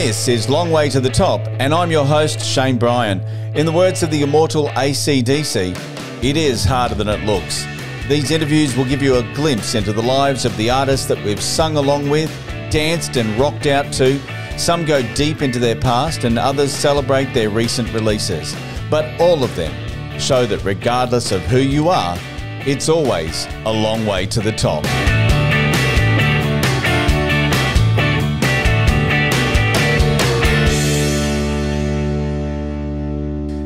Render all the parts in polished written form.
This is Long Way to the Top, and I'm your host, Shane Bryan. In the words of the immortal AC/DC, it is harder than it looks. These interviews will give you a glimpse into the lives of the artists that we've sung along with, danced and rocked out to. Some go deep into their past and others celebrate their recent releases. But all of them show that regardless of who you are, it's always a long way to the top.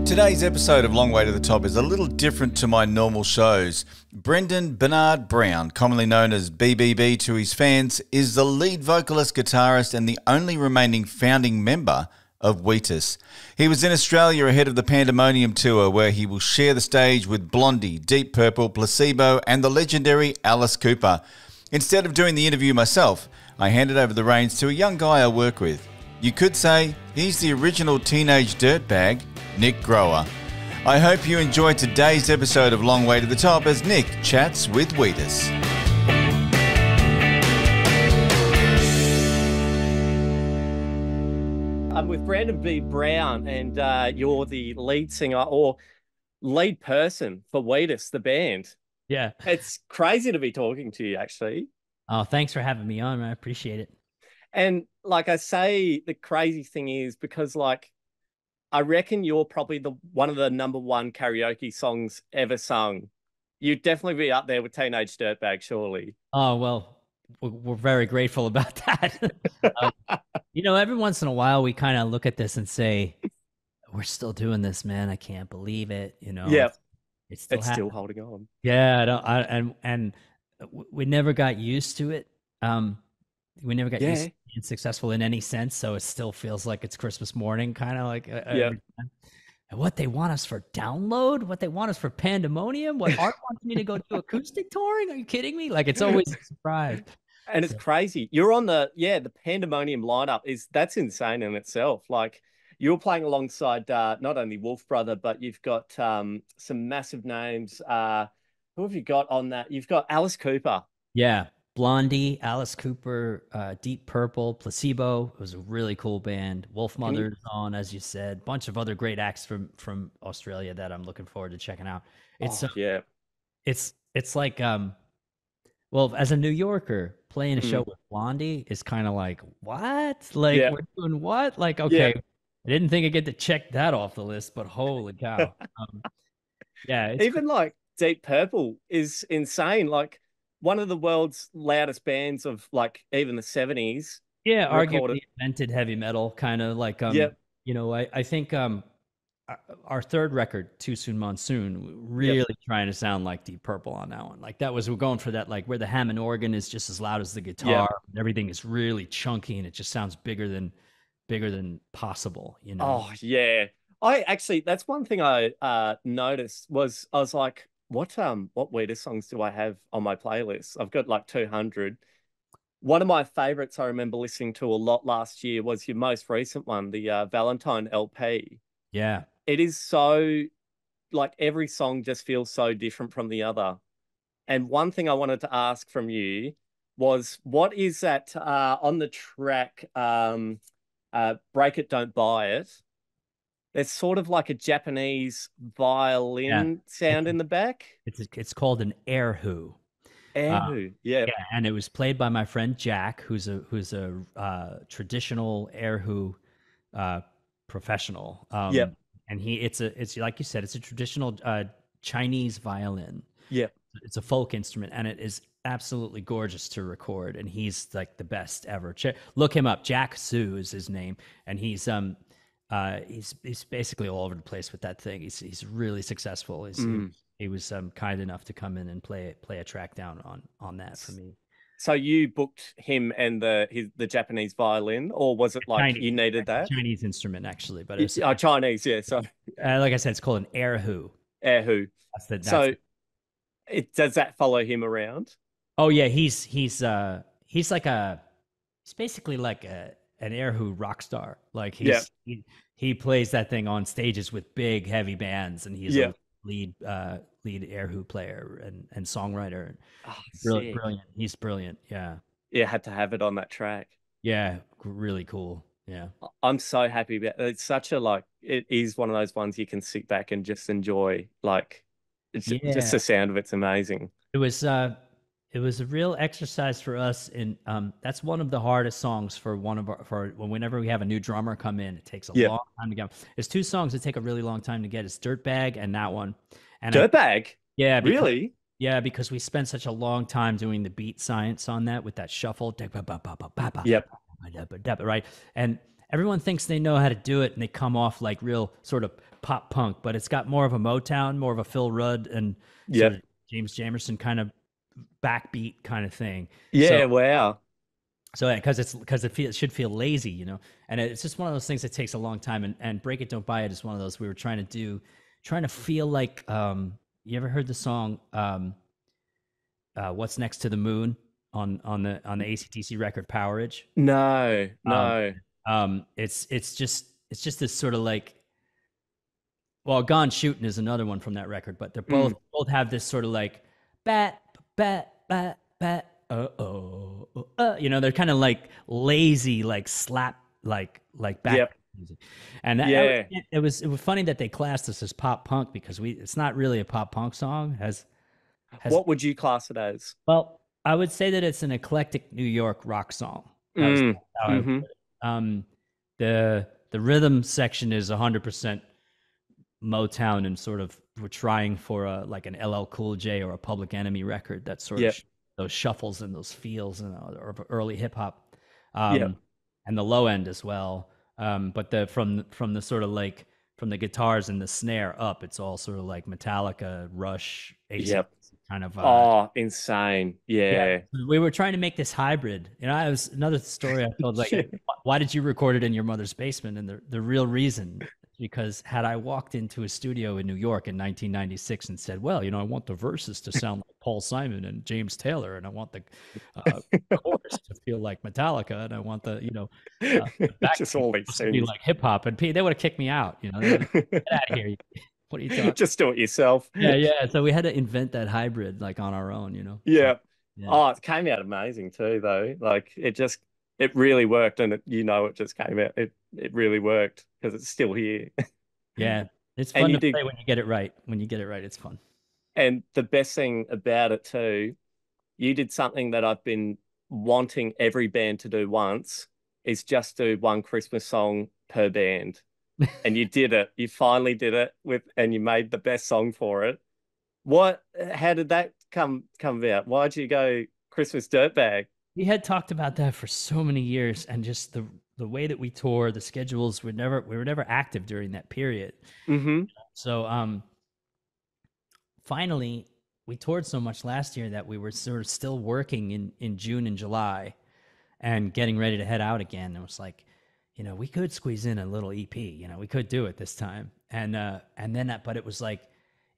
Today's episode of Long Way to the Top is a little different to my normal shows. Brendan Bernard Brown, commonly known as BBB to his fans, is the lead vocalist, guitarist and the only remaining founding member of Wheatus. He was in Australia ahead of the Pandemonium tour, where he will share the stage with Blondie, Deep Purple, Placebo and the legendary Alice Cooper. Instead of doing the interview myself, I handed over the reins to a young guy I work with. You could say he's the original Teenage Dirtbag, Nic Groer. I hope you enjoyed today's episode of Long Way to the Top as Nic chats with Wheatus. I'm with Brandon B. Brown, and you're the lead singer or lead person for Wheatus, the band. Yeah. It's crazy to be talking to you, actually. Oh, thanks for having me on. I appreciate it. And like I say, the crazy thing is because I reckon you're probably one of the #1 karaoke songs ever sung. You'd definitely be up there with Teenage Dirtbag, surely. Oh, well, we're very grateful about that. Every once in a while, we kind of look at this and say, we're still doing this, man. I can't believe it. Yeah, it's still holding on. Yeah, and we never got used to it. We never got used to being successful in any sense, so it still feels like it's Christmas morning, kind of like. And what they want us for download? What they want us for Pandemonium? What Art wants me to go do acoustic touring? Are you kidding me? Like, it's always a surprise. And it's crazy. You're on the Pandemonium lineup. That's insane in itself. Like, you're playing alongside not only Wolf Brother, but you've got some massive names. Who have you got on that? You've got Alice Cooper. Yeah. Blondie, Alice Cooper, Deep Purple, Placebo. It was a really cool band. Wolf Mother's on, as you said. Bunch of other great acts from Australia that I'm looking forward to checking out. It's it's like well, as a New Yorker, playing a show with Blondie is kind of like, what? Like, we're doing what? Like, okay, I didn't think I'd get to check that off the list, but holy cow. Even like Deep Purple is insane. Like, one of the world's loudest bands of like even the 70s. Yeah, arguably invented heavy metal, kind of like I think our third record, Too Soon Monsoon, really trying to sound like Deep Purple on that one. Like, we're going for that, like, where the Hammond organ is just as loud as the guitar. And everything is really chunky and it just sounds bigger than possible, Oh yeah. That's one thing I noticed was I was like, what Wheatus songs do I have on my playlist? I've got like 200. One of my favorites I remember listening to a lot last year was your most recent one, the Valentine LP. Yeah. It is so, like, every song just feels so different from the other. And one thing I wanted to ask from you was, what is that on the track, Break It, Don't Buy It? There's sort of like a Japanese violin sound in the back. It's called an erhu. Erhu, yeah, and it was played by my friend Jack, who's a traditional erhu professional. And it's like you said, it's a traditional Chinese violin. Yeah, it's a folk instrument, and it is absolutely gorgeous to record. And he's like the best ever. Look him up. Jack Su is his name, and he's basically all over the place with that thing. He's really successful. He was kind enough to come in and play a track down on that for me. So you booked him and the Japanese violin, or was it like Chinese, you needed that? Chinese instrument, actually, but it's Chinese, yeah. So like I said, it's called an erhu. Erhu. Does that follow him around? Oh yeah, he's basically like an erhu rock star. Like he plays that thing on stages with big heavy bands, and he's a lead erhu player and songwriter. Brilliant. He's brilliant. Yeah. Yeah, had to have it on that track. Yeah, really cool. Yeah. I'm so happy about it. It's such a like it is one of those ones you can sit back and just enjoy. Like it's just Yeah. the sound of it's amazing. It was a real exercise for us in that's one of the hardest songs for one of our for whenever we have a new drummer come in. It takes a Yep. long time to get. There's two songs that take a really long time to get. It's Dirtbag and that one. And I Dirtbag? yeah, because Really? yeah, because we spent such a long time doing the beat science on that with that shuffle. Yep. Right. And everyone thinks they know how to do it and they come off like real sort of pop punk, but it's got more of a Motown, more of a Phil Rudd and sort Yep. of James Jamerson kind of backbeat kind of thing. Yeah, wow. So because it should feel lazy, you know, and it's just one of those things that takes a long time. And Break It Don't Buy It is one of those we were trying to feel like. You ever heard the song "What's Next to the Moon" on the AC/DC record Powerage? No, Um, no. it's just this sort of like, well, Gone Shooting is another one from that record, but they're both have this sort of like bat bat bat bat you know, they're kind of like lazy, like slap, like back Yep. music. And Yeah. it was funny that they classed this as pop punk because it's not really a pop punk song. Has What would you class it as? well, I would say that it's an eclectic New York rock song. That was Mm. how I would Hmm. put it. The rhythm section is 100% Motown, and sort of we're trying for a like an LL Cool J or a Public Enemy record that sort Yep. of those shuffles and those feels and or early hip hop, Yep. and the low end as well. But from the sort of like from the guitars and the snare up, it's all sort of like Metallica, Rush, AC Yep. kind of. Oh, insane. Yeah, Yeah. we were trying to make this hybrid. You know, it was another story I told. Like, why did you record it in your mother's basement? And the real reason is because had I walked into a studio in New York in 1996 and said, "Well, you know, I want the verses to sound like Paul Simon and James Taylor, and I want the chorus to feel like Metallica, and I want the the back Just all these to be things. like hip hop," and they would have kicked me out. You know, get out of here. What are you talking? Just do it yourself. Yeah. So we had to invent that hybrid like on our own. You know. Yeah. Yeah. Oh, it came out amazing too, though. Like it really worked, and it just came out. It really worked because it's still here. Yeah, it's And fun you to did, play when you get it right. When you get it right, it's fun. and the best thing about it too, you did something that I've been wanting every band to do once, is just do one Christmas song per band. And you did it. You finally did it and you made the best song for it. How did that come about? Why'd you go Christmas Dirtbag? We had talked about that for so many years, and just the way that we tour, the schedules we were never active during that period. Mm-hmm. So finally we toured so much last year that we were sort of still working in June and July and getting ready to head out again. It was like, you know, we could squeeze in a little EP, you know, we could do it this time. And then but it was like,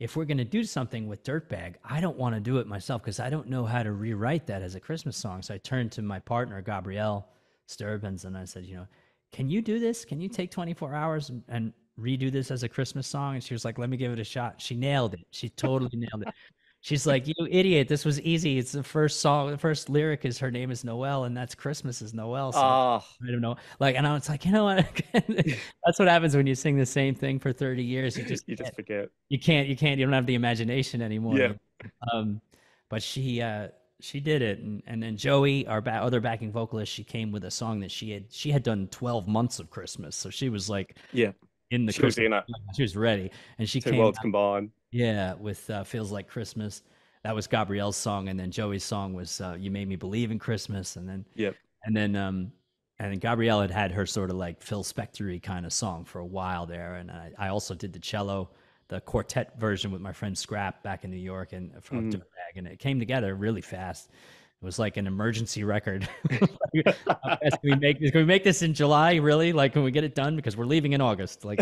if we're going to do something with Dirtbag, I don't want to do it myself because I don't know how to rewrite that as a Christmas song. So I turned to my partner, Gabrielle Sturbans, and I said, you know, can you do this? Can you take 24 hours and redo this as a Christmas song? And she was like, let me give it a shot. She nailed it. She totally nailed it. She's like, you idiot, this was easy. It's the first song. The first lyric is her name is Noel, and that's Christmas is Noel. So Oh, I don't know. Like, and I was like, you know what? That's what happens when you sing the same thing for 30 years. You just forget. you don't have the imagination anymore. Yeah. But she did it. And then Joey, our other backing vocalist, she came with a song that she had done 12 months of Christmas. So she was like, Yeah. in the She was Christmas, in it. she was ready. And she Two came worlds out, combined. yeah, with Feels Like Christmas. That was Gabrielle's song. And then Joey's song was You Made Me Believe in Christmas. And then, Yep. and then Gabrielle had her sort of like Phil Spector-y kind of song for a while there. And I also did the cello, the quartet version with my friend Scrap back in New York and from Dirtbag, and it came together really fast. It was like an emergency record. How fast can we make this? Can we make this in July? Really? Like, can we get it done? Because we're leaving in August. Like,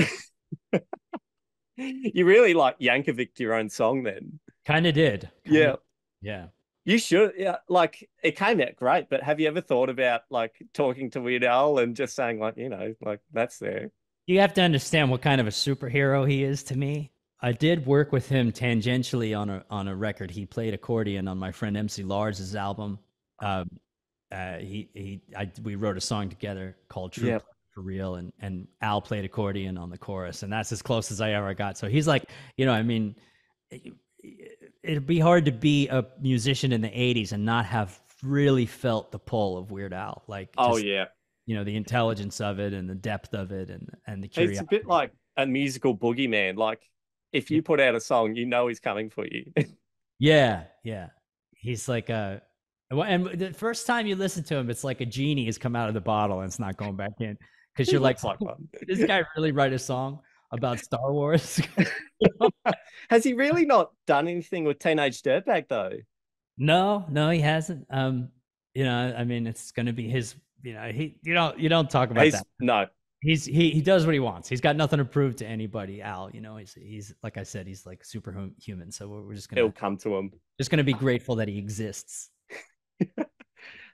You really like Yankovic your own song then. kind of did. Yeah. Yeah. You should. Yeah. Like it came out great, but have you ever thought about like talking to Weird Al and just saying like, like that's there. You have to understand what kind of a superhero he is to me. I did work with him tangentially on a record. He played accordion on my friend MC Lars's album. We wrote a song together called True Yep. Play, for real. And Al played accordion on the chorus, and that's as close as I ever got. So he's like, you know, I mean, it'd be hard to be a musician in the 80s and not have really felt the pull of Weird Al. Like, Oh just, yeah, you know, the intelligence of it and the depth of it and the curiosity. it's a bit like a musical boogeyman. Like if you put out a song, you know he's coming for you. Yeah, yeah. He's like and the first time you listen to him, it's like a genie has come out of the bottle and it's not going back in, because you're like, one. did this guy really write a song about Star Wars? Has he really not done anything with Teenage Dirtbag though? No, he hasn't. You know, I mean, it's going to be his. You know, you don't talk about that. No, he does what he wants. He's got nothing to prove to anybody. Al, you know, he's like I said, he's like superhuman. So we're just gonna. It'll come to him. Just gonna be grateful that he exists.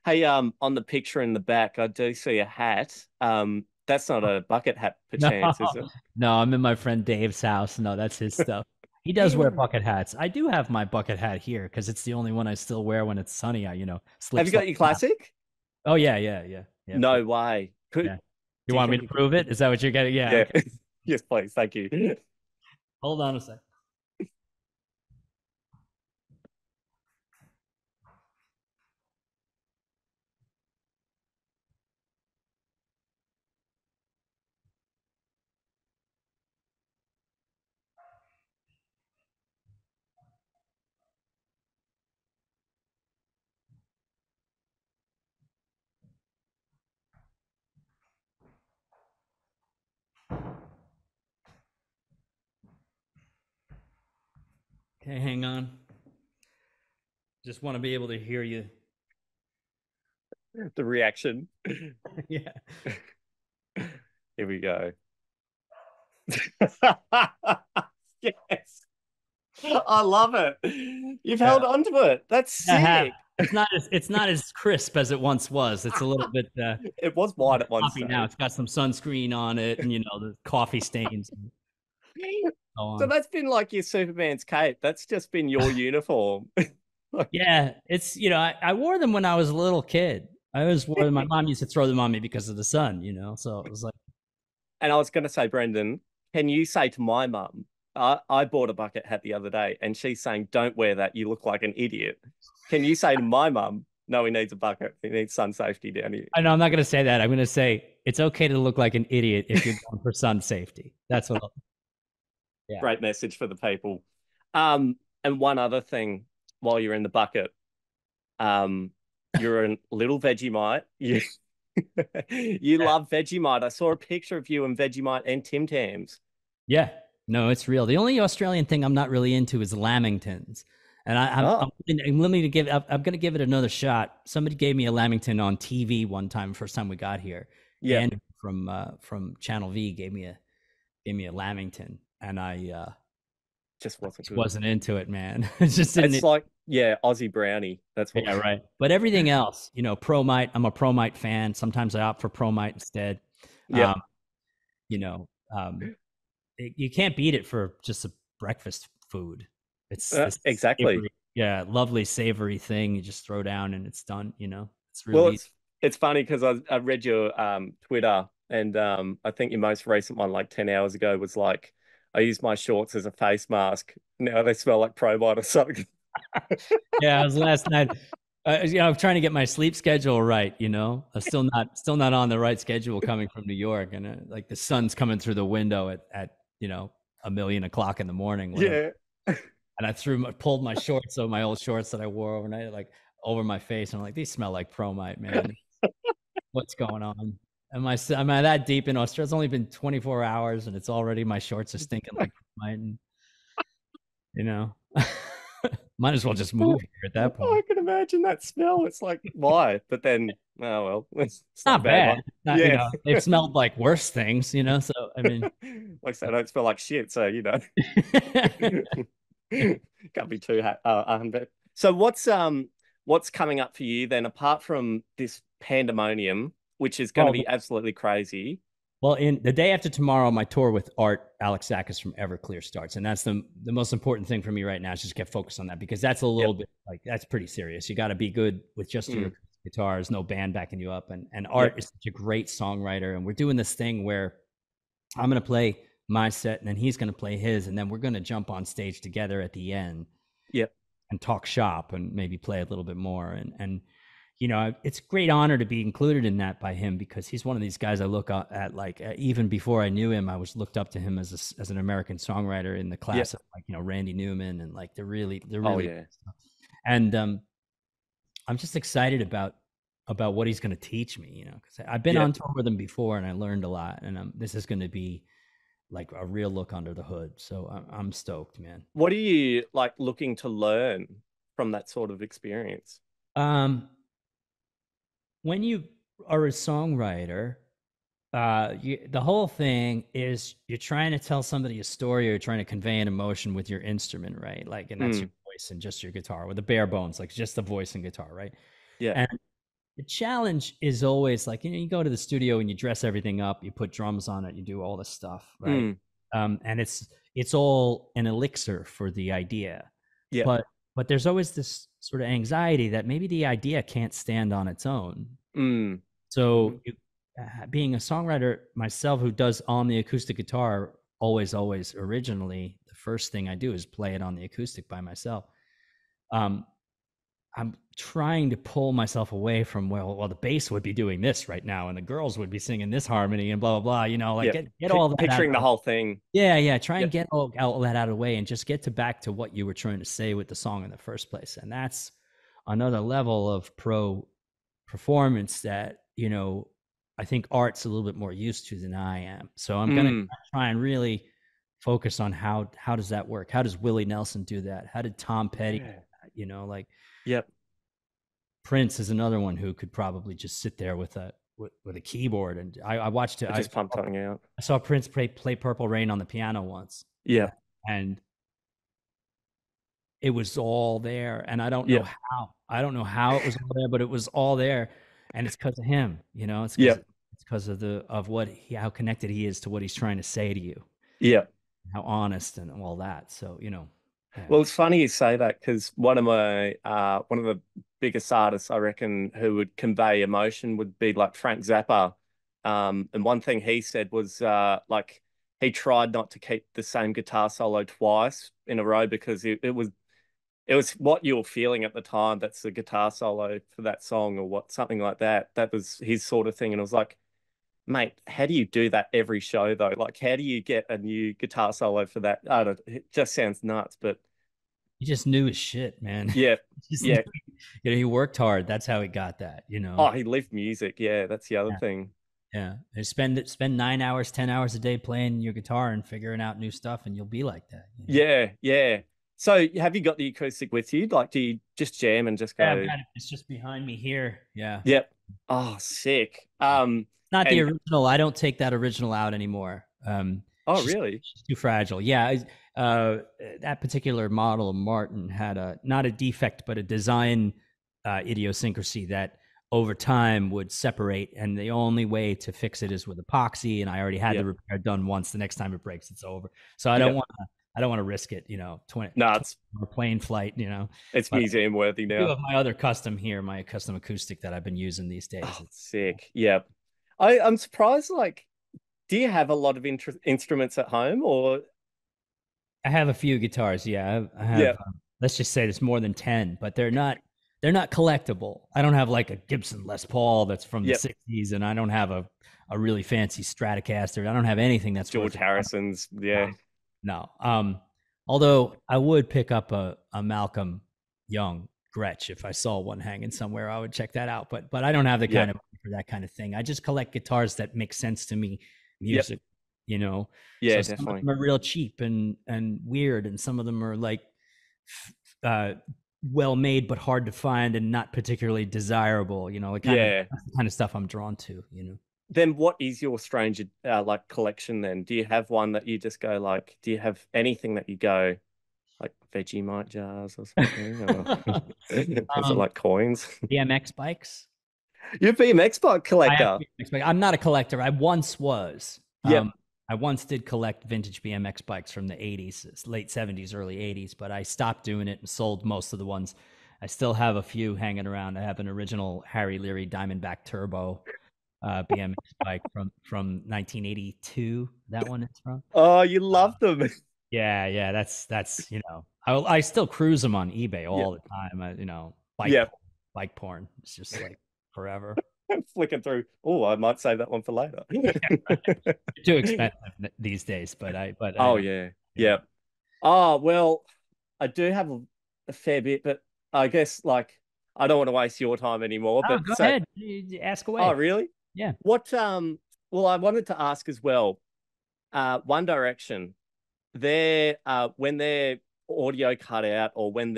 Hey, on the picture in the back, I do see a hat. That's not a bucket hat, perchance, is it? No, I'm in my friend Dave's house. No, that's his stuff. He does wear bucket hats. I do have my bucket hat here because it's the only one I still wear when it's sunny. I, you know, have you got your classic? Oh yeah. No way. Yeah. You want me to prove it? Is that what you're getting? Yeah. Okay. Yes, please. Thank you. Hold on a sec. Okay, hang on. Just want to be able to hear you. The reaction. Yeah. Here we go. Yes. I love it. You've held on to it. That's sick. It's not as crisp as it once was. It's a little bit it was white at once. Now it's got some sunscreen on it, and you know, the coffee stains. So that's been like your Superman's cape. That's just been your uniform. Yeah, it's, you know, I wore them when I was a little kid. I always wore them. My mom used to throw them on me because of the sun, you know. So it was like. And I was going to say, Brendan, can you say to my mum, I bought a bucket hat the other day, and she's saying, "Don't wear that. You look like an idiot." Can you say to my mum, "No, he needs a bucket. He needs sun safety down here"? I know I'm not going to say that. I'm going to say it's okay to look like an idiot if you're going for sun safety. That's what. Yeah. Great message for the people. And one other thing, while you're in the bucket, you're a little Vegemite. You love Vegemite. I saw a picture of you in Vegemite and Tim Tams. Yeah, no, it's real. The only Australian thing I'm not really into is Lamingtons, and I'm willing to give. I'm going to give it another shot. Somebody gave me a Lamington on TV one time, first time we got here. Yeah, and from Channel V gave me a Lamington. And I just wasn't into it, man. It's like, yeah, Aussie brownie. That's what. Yeah, right. But everything else, you know, Promite. I'm a Promite fan. Sometimes I opt for Promite instead. Yeah. You know, you can't beat it for just a breakfast food. It's exactly. Savory, lovely savory thing. You just throw down and it's done. You know, it's really. Well, it's funny because I read your Twitter, and I think your most recent one, like 10 hours ago, was like, I use my shorts as a face mask. Now they smell like Probite or something. Yeah, it was last night. You know, I'm trying to get my sleep schedule right. You know, I'm still not on the right schedule coming from New York, and like the sun's coming through the window at you know 1:00,000 in the morning. Yeah. And I pulled my shorts, so my old shorts that I wore overnight, like over my face. And I'm like, these smell like Promite, man. What's going on? Am I that deep in Australia? It's only been 24 hours, and it's already my shorts are stinking like Promite, and you know, might as well just move here at that point. I can imagine that smell. It's like, why? But then, oh well, it's not bad. You know, they've smelled like worse things, you know. So I mean, like I said, I don't smell like shit. So you know, can't be too So what's coming up for you then, apart from this Pandemonium, which is going to be absolutely crazy? Well, in the day after tomorrow, my tour with Art Alexakis from Everclear starts, and that's the most important thing for me right now is just get focused on that, because that's a little bit like, that's pretty serious. You got to be good with just your guitars, no band backing you up. And Art is such a great songwriter. And we're doing this thing where I'm going to play my set and then he's going to play his. And then we're going to jump on stage together at the end. Yep. And talk shop and maybe play a little bit more. And you know, it's a great honor to be included in that by him, because he's one of these guys I look at, like, even before I knew him, I was looked up to him as an American songwriter in the class of, like, you know, Randy Newman, and like they're really oh yeah. And I'm just excited about what he's going to teach me, you know, because I've been on tour with him before and I learned a lot, and this is going to be like a real look under the hood. So I'm stoked, man. What are you like looking to learn from that sort of experience? When you are a songwriter, the whole thing is you're trying to tell somebody a story, or you're trying to convey an emotion with your instrument, right? Like, and that's your voice and just your guitar, with the bare bones, like just the voice and guitar, right? Yeah. And the challenge is always like, you know, you go to the studio and you dress everything up, you put drums on it, you do all this stuff, right? And it's all an elixir for the idea. Yeah. But there's always this sort of anxiety that maybe the idea can't stand on its own. So being a songwriter myself who does on the acoustic guitar, always originally, the first thing I do is play it on the acoustic by myself. I'm trying to pull myself away from, well, the bass would be doing this right now, and the girls would be singing this harmony, and blah, blah, blah, you know, like get all that picturing the whole thing. Yeah. Try and get all that out of the way and just get back to what you were trying to say with the song in the first place. And that's another level of pro performance that, you know, I think Art's a little bit more used to than I am. So I'm going to try and really focus on how does that work? How does Willie Nelson do that? How did Tom Petty, you know, like, Prince is another one who could probably just sit there with a keyboard. And I watched it. Just pump something out. I saw Prince play Purple Rain on the piano once. Yeah. And it was all there. And I don't know how it was all there, but it was all there. And it's because of him, you know, it's because of how connected he is to what he's trying to say to you. Yeah. How honest and all that. So, you know. Yeah. Well, it's funny you say that, because one of the biggest artists I reckon who would convey emotion would be like Frank Zappa. And one thing he said was like he tried not to keep the same guitar solo twice in a row, because it was what you were feeling at the time. That's the guitar solo for that song, or something like that. That was his sort of thing. And it was like, mate, how do you do that every show though? Like, how do you get a new guitar solo for that? I don't know, it just sounds nuts, but he just knew his shit, man. Yeah. You know, he worked hard. That's how he got that, you know. Oh, he lived music. Yeah, that's the other thing. Yeah. Spend 9 hours, 10 hours a day playing your guitar and figuring out new stuff, and you'll be like that. You know? Yeah. So have you got the acoustic with you? Like, do you just jam and just go? Yeah, it's just behind me here. Yeah. Yep. Oh, sick. Not the original. I don't take that original out anymore. Oh, really? She's too fragile. Yeah. That particular model, Martin, had not a defect, but a design idiosyncrasy that over time would separate. And the only way to fix it is with epoxy. And I already had the repair done once. The next time it breaks, it's over. So I don't want to risk it, you know, 20 it's a plane flight, you know. It's museum worthy now. I do have my other custom here, my custom acoustic that I've been using these days. Oh, sick. Yeah. I'm surprised, like, do you have a lot of instruments at home, or? I have a few guitars. Yeah. I have, let's just say there's more than 10, but they're not collectible. I don't have like a Gibson Les Paul that's from the 60s, and I don't have a really fancy Stratocaster. I don't have anything that's George Harrison's. Yeah. No. Although I would pick up a Malcolm Young Gretsch if I saw one hanging somewhere. I would check that out. But I don't have the kind of money for that kind of thing. I just collect guitars that make sense to me, music, you know. Yeah, so definitely. Some of them are real cheap and weird, and some of them are like well made but hard to find and not particularly desirable. You know, that's the kind of stuff I'm drawn to. You know. Then what is your strange like collection then? Do you have one that you just go like, do you have anything that you go like Vegemite jars or something? Or is it like coins? BMX bikes? You're a BMX bike collector. I'm not a collector. I once was. Yeah. I once did collect vintage BMX bikes from the 80s, late 70s, early 80s, but I stopped doing it and sold most of the ones I still have a few hanging around. I have an original Harry Leary Diamondback Turbo BMX bike from 1982. That one is from. Oh, you love them. Yeah. That's I still cruise them on eBay Yeah. all the time. Yeah. Bike porn. It's just like forever. Flicking through. Oh, I might save that one for later. Too expensive these days, but Oh, yeah. Yeah. Oh, well, I do have a fair bit, but I guess like I don't want to waste your time anymore. Oh, But go ahead. You ask away. oh, really? Yeah. What well, I wanted to ask as well, One Direction, their when their audio cut out or when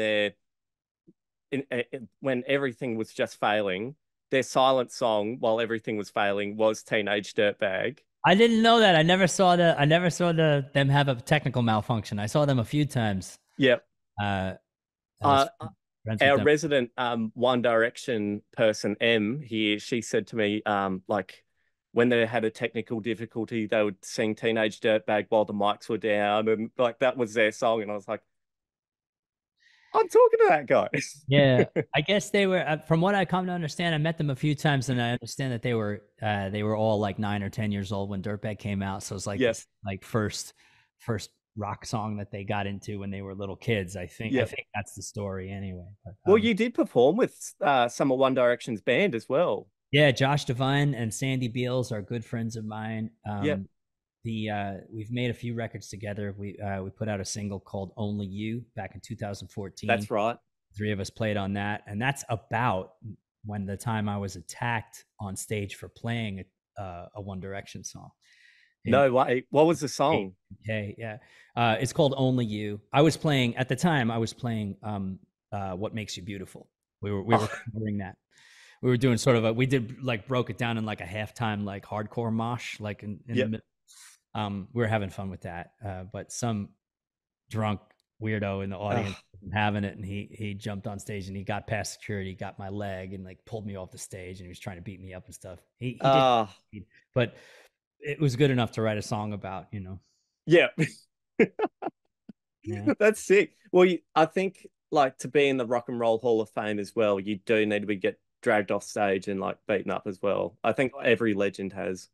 when everything was just failing, their silent song while everything was failing was Teenage Dirtbag. I didn't know that. I never saw them have a technical malfunction. I saw them a few times. Yep. I was friends with Our them. resident One Direction person, M, here, she said to me, like when they had a technical difficulty, they would sing Teenage Dirtbag while the mics were down, and like that was their song. And I was like, I'm talking to that guy. Yeah, I guess they were. From what I come to understand, I met them a few times, and I understand that they were all like 9 or 10 years old when Dirtbag came out. So it's like Yes. this, like first rock song that they got into when they were little kids. I think that's the story anyway. But, Well, you did perform with some of One Direction's band as well. yeah, Josh Devine and Sandy Beals are good friends of mine. Yep. We've made a few records together. We put out a single called Only You back in 2014. That's right. 3 of us played on that, and that's about when the time I was attacked on stage for playing a One Direction song. No way. What was the song? Okay, yeah. It's called Only You. I was playing at the time. I was playing What Makes You Beautiful. We were covering that. We were doing sort of we did like broke it down in like a halftime like hardcore mosh like in the middle. We were having fun with that, but some drunk weirdo in the audience wasn't having it, and he jumped on stage and he got past security, got my leg, and like pulled me off the stage, and he was trying to beat me up and stuff. He did, but it was good enough to write a song about, Yeah. Yeah. That's sick. Well, I think like to be in the Rock and Roll Hall of Fame as well, you do need to get dragged off stage and like beaten up as well. I think every legend has.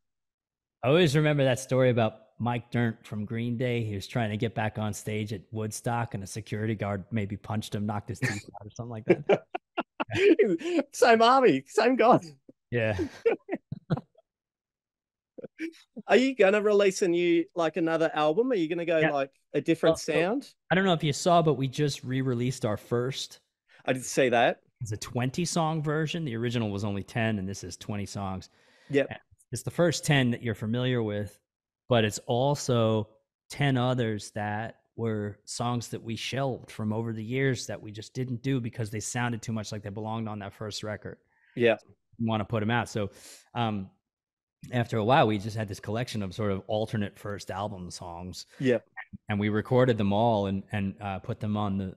I always remember that story about Mike Dirnt from Green Day. He was trying to get back on stage at Woodstock, and a security guard maybe punched him, knocked his teeth out, or something like that. Same army, same guy. Yeah. Are you gonna release another album? Are you gonna go like a different sound? I don't know if you saw, but we just re-released our first. I did see that. It's a 20-song version. The original was only 10, and this is 20 songs. Yep. It's the first 10 that you're familiar with, but it's also 10 others that were songs that we shelved from over the years that we just didn't do because they sounded too much like they belonged on that first record. Yeah. We want to put them out. So after a while, we just had this collection of sort of alternate first album songs. Yeah. And we recorded them all and put them on the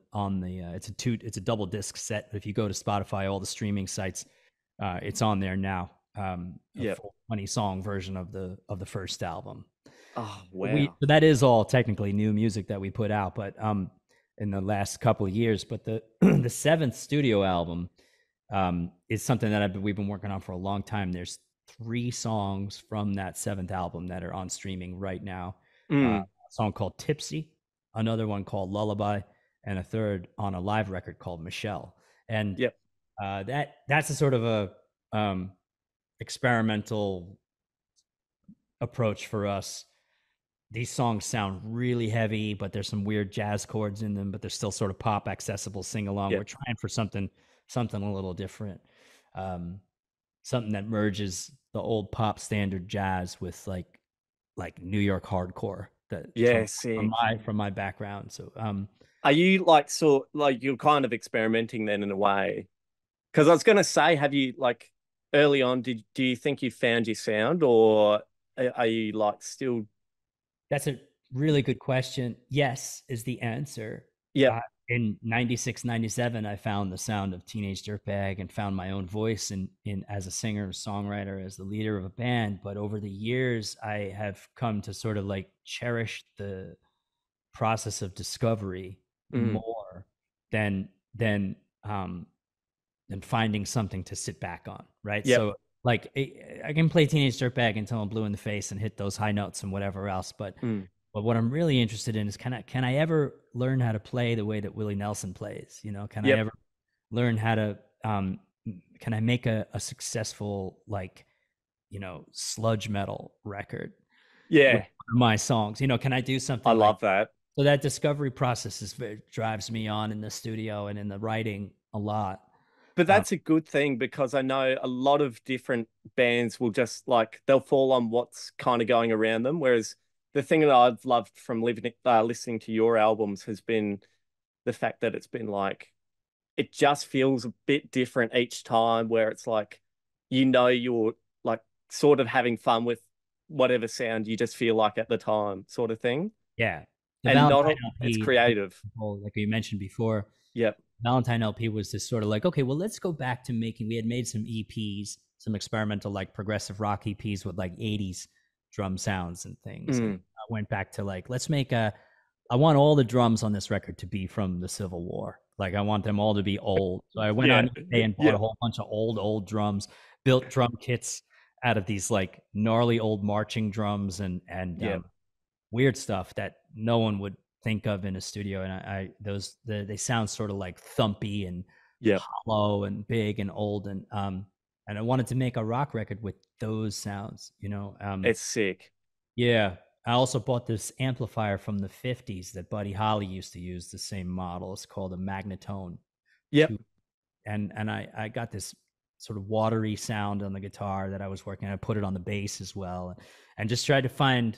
it's a double disc set. But if you go to Spotify, all the streaming sites, it's on there now. A full 20-song version of the first album. Oh wow! So that is all technically new music that we put out, but in the last couple of years. But the the 7th studio album is something that we've been working on for a long time. There's 3 songs from that 7th album that are on streaming right now. A song called Tipsy, another one called Lullaby, and a third on a live record called Michelle. And that's a sort of a experimental approach for us. These songs sound really heavy, but there's some weird jazz chords in them, but they're still sort of pop accessible, sing along. We're trying for something a little different, something that merges the old pop standard jazz with like New York hardcore. From my background. So are you you're kind of experimenting then in a way? Because I was going to say, have you like early on, do you think you found your sound, or are you like still? That's a really good question. Yes, is the answer. Yeah. In 96, 97, I found the sound of Teenage Dirtbag and found my own voice in as a singer, songwriter, as the leader of a band. But over the years, I have come to sort of like cherish the process of discovery more than and finding something to sit back on, right? Yep. So like I can play Teenage Dirtbag until I'm blue in the face and hit those high notes and whatever else, but what I'm really interested in is can I ever learn how to play the way that Willie Nelson plays? You know, can I ever learn how to can I make a successful, like, you know, sludge metal record? Yeah, my songs, you know, can I do something? I love that. So that discovery process drives me on in the studio and in the writing a lot. But that's a good thing, because I know a lot of different bands will just like, they'll fall on what's kind of going around them. Whereas the thing that I've loved from listening to your albums has been the fact that it's been like, it just feels a bit different each time, where it's like, you know, you're like sort of having fun with whatever sound you just feel like at the time, sort of thing. Yeah. And it's creative. Like you mentioned before. Yep. Valentine LP was this sort of like, okay, well, let's go back to we had made some EPs, some experimental, like progressive rock EPs with like 80s drum sounds and things. And I went back to like, I want all the drums on this record to be from the Civil War. Like, I want them all to be old. So I went on eBay and bought a whole bunch of old drums, built drum kits out of these like gnarly old marching drums and weird stuff that no one would think of in a studio. And they sound sort of like thumpy and hollow and big and old. And I wanted to make a rock record with those sounds, you know. It's sick. Yeah. I also bought this amplifier from the 50s that Buddy Holly used to use, the same model. It's called a Magnetone. Yep. And I got this sort of watery sound on the guitar that I was working on. I put it on the bass as well, and just tried to find,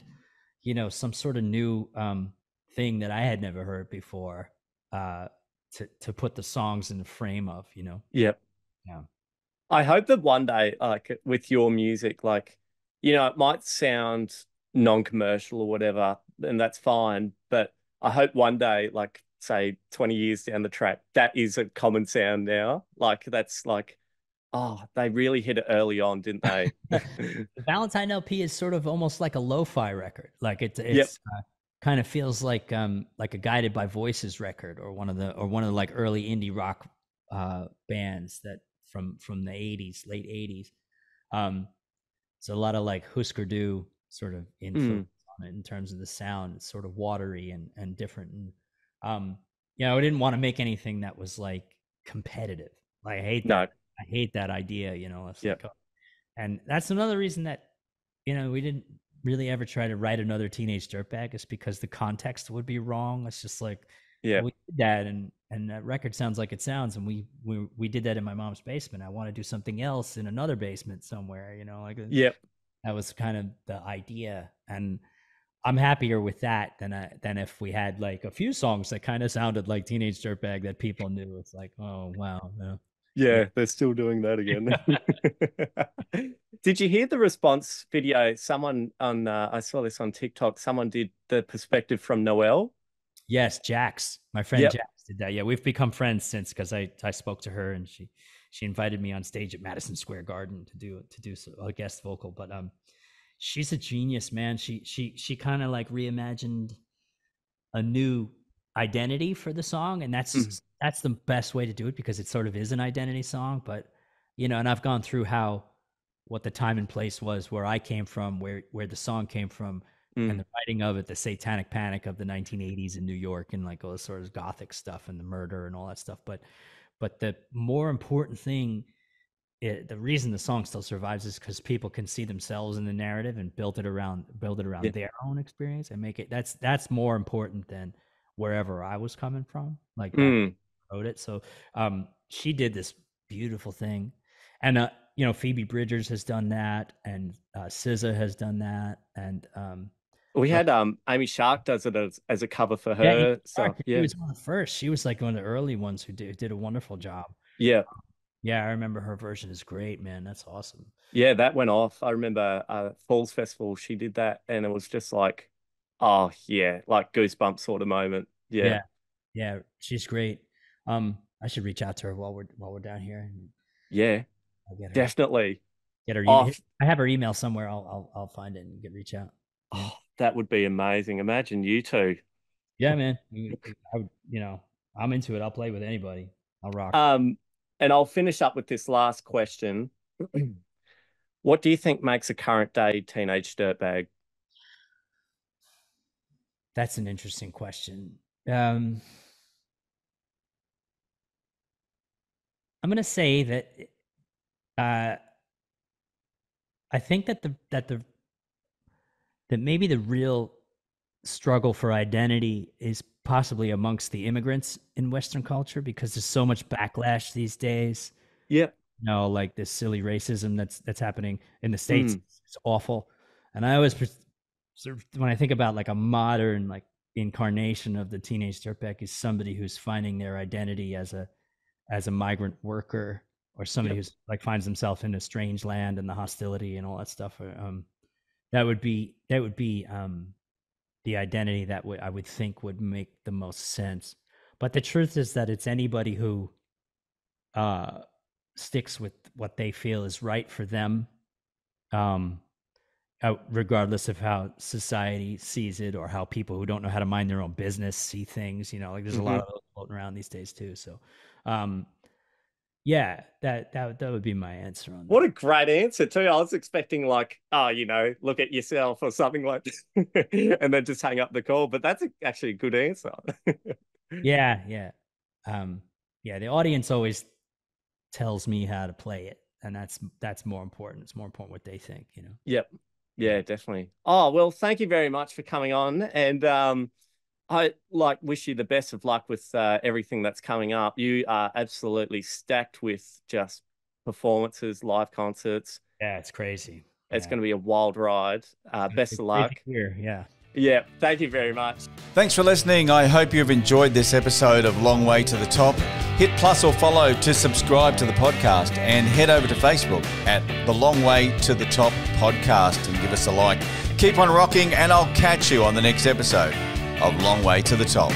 you know, some sort of new thing that I had never heard before to put the songs in the frame of, you know. Yep. Yeah. I hope that one day, like with your music, like, you know, it might sound non-commercial or whatever, and that's fine, but I hope one day, like say 20 years down the track, that is a common sound now. Like, that's like, oh, they really hit it early on, didn't they? The Valentine LP is sort of almost like a lo-fi record. Like it's kind of feels like a Guided by Voices record, or one of the like early indie rock bands that from the 80s, late 80s. So a lot of like Husker Du sort of influence on it in terms of the sound. It's sort of watery and different. And you know, I didn't want to make anything that was like competitive. Like, I hate that. I hate that idea, you know. Like, and that's another reason that, you know, we didn't really ever try to write another Teenage Dirtbag, is because the context would be wrong. It's just like, we did that, and that record sounds like it sounds, and we did that in my mom's basement. I want to do something else in another basement somewhere, you know. Like, that was kind of the idea, and I'm happier with that than if we had like a few songs that kind of sounded like Teenage Dirtbag that people knew. It's like, oh wow, no. Yeah, they're still doing that again. Did you hear the response video? Someone on I saw this on TikTok. Someone did the perspective from Noelle. Yes, Jax, my friend Jax did that. Yeah, we've become friends since, because I spoke to her, and she invited me on stage at Madison Square Garden to do a guest vocal. But she's a genius, man. She kind of like reimagined a new identity for the song, and that's the best way to do it, because it sort of is an identity song. But, you know, and I've gone through what the time and place was, where I came from, where the song came from, and the writing of it, the satanic panic of the 1980s in New York, and like all this sort of gothic stuff and the murder and all that stuff. But the more important thing, the reason the song still survives, is because people can see themselves in the narrative and build it around their own experience, and make it, that's more important than wherever I was coming from. Like, wrote it. So she did this beautiful thing. And you know, Phoebe Bridgers has done that, and SZA has done that, and we had Amy Shark does it as a cover for her. She was one of the first. She was like one of the early ones who did a wonderful job. Yeah. Yeah, I remember her version is great, man. That's awesome. Yeah, that went off. I remember Falls Festival, she did that, and it was just like, oh yeah, like goosebumps sort of moment. Yeah. Yeah, she's great. I should reach out to her while we're down here. Yeah, definitely. Get her. I have her email somewhere. I'll find it and reach out. Oh, that would be amazing. Imagine you two. Yeah, man. You know, I'm into it. I'll play with anybody. I'll rock. And I'll finish up with this last question. What do you think makes a current day Teenage Dirtbag? That's an interesting question. I'm gonna say that I think that maybe the real struggle for identity is possibly amongst the immigrants in Western culture, because there's so much backlash these days. Yep. You know, like this silly racism that's happening in the States. It's awful. And I always sort of, when I think about like a modern like incarnation of the Teenage Dirtbag, is somebody who's finding their identity as a migrant worker, or somebody who's like finds himself in a strange land and the hostility and all that stuff. That would be the identity that I would think would make the most sense. But the truth is that it's anybody who sticks with what they feel is right for them, regardless of how society sees it, or how people who don't know how to mind their own business see things. You know, like there's a lot of those floating around these days too. So yeah, that would be my answer on that. What a great answer too. I was expecting like, look at yourself or something like this, and then just hang up the call. But that's actually a good answer. Yeah. The audience always tells me how to play it, and that's more important. It's more important what they think, you know. Yep. Yeah, definitely. Oh, well, thank you very much for coming on, and I wish you the best of luck with everything that's coming up. You are absolutely stacked with just performances, live concerts. Yeah, it's crazy. It's going to be a wild ride. Best of luck. Here, yeah. Yeah, thank you very much. Thanks for listening. I hope you've enjoyed this episode of Long Way to the Top. Hit plus or follow to subscribe to the podcast, and head over to Facebook at the Long Way to the Top podcast and give us a like. Keep on rocking, and I'll catch you on the next episode of Long Way to the Top.